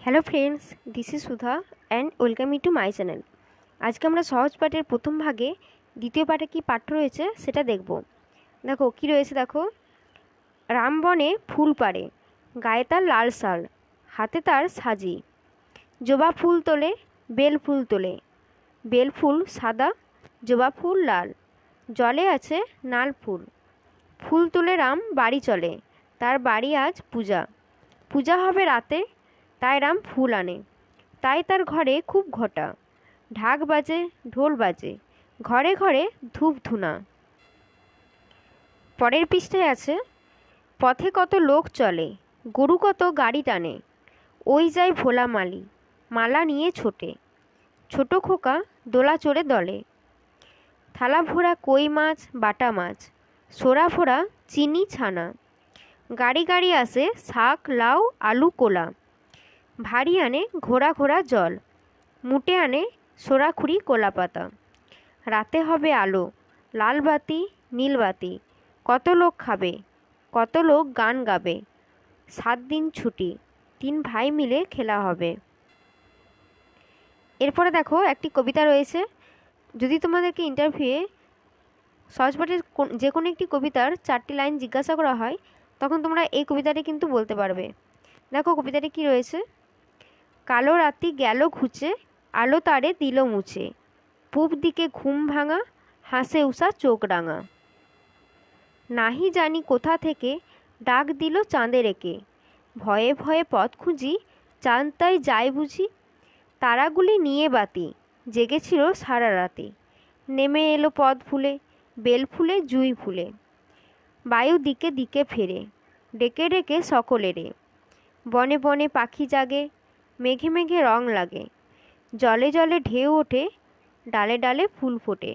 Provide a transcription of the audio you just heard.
Hello friends, this is Sudha and welcome you to my channel. আজকে আমরা সহজ পাঠের প্রথম ভাগে দ্বিতীয় পাঠে কী পাঠ্য রয়েছে সেটা দেখব। দেখো কী রয়েছে, দেখো। রামবনে ফুল পাড়ে, গায়ে তার লাল শাল, হাতে তার সাজি। জবা ফুল তোলে, বেল ফুল তোলে, বেল ফুল সাদা, জবা ফুল লাল। জলে আছে নাল ফুল, ফুল তুলে রাম বাড়ি চলে, তার বাড়ি আজ পূজা। পূজা হবে রাতে, তাই রাম ফুল আনে, তাই তার ঘরে খুব ঘটা। ঢাক বাজে, ঢোল বাজে, ঘরে ঘরে ধূপ ধুনা। পরের পৃষ্ঠায় আছে, পথে কত লোক চলে, গরু কত গাড়ি টানে, ওই যায় ভোলা মালি, মালা নিয়ে ছোটে। ছোট খোকা দোলা চড়ে দলে, থালা ভরা কই মাছ বাটা মাছ, সোরা ভরা চিনি ছানা। গাড়ি গাড়ি আসে শাক লাউ আলু কোলা, ভারী আনে ঘোড়া ঘোড়া জল, মুটে আনে সোরাখুরি কোলা পাতা। রাতে হবে আলো, লাল বাতি নীল বাতি, কত লোক খাবে, কত লোক গান গাবে। 7 দিন ছুটি, 3 ভাই মিলে খেলা হবে। এরপরে দেখো একটি কবিতা রয়েছে। যদি তোমাদেরকে ইন্টারভিউয়ে সহজ পাঠের যে কোনো একটি কবিতার 4টি লাইন জিজ্ঞাসা করা হয়, তখন তোমরা এই কবিতাটি কিন্তু বলতে পারবে। দেখো কবিতাটি কি রয়েছে। কালো রাতি গেল ঘুচে, আলো তারে দিল মুছে, পূব দিকে ঘুম ভাঙা, হাসে উষা চোখ রাঙা। নাহি জানি কোথা থেকে ডাক দিল চাঁদে রেখে, ভয়ে ভয়ে পথ খুঁজি, চাঁদ তাই যায় বুঝি। তারাগুলি নিয়ে বাতি, জেগেছিল সারা রাতি, নেমে এলো পথ ফুলে, বেল ফুলে জুঁই ফুলে। বায়ু দিকে দিকে ফেরে, ডেকে ডেকে সকলেরে, বনে বনে পাখি জাগে, মেঘে মেঘে রং লাগে, জলে জলে ঢেউ ওঠে, ডালে ডালে ফুল ফোটে।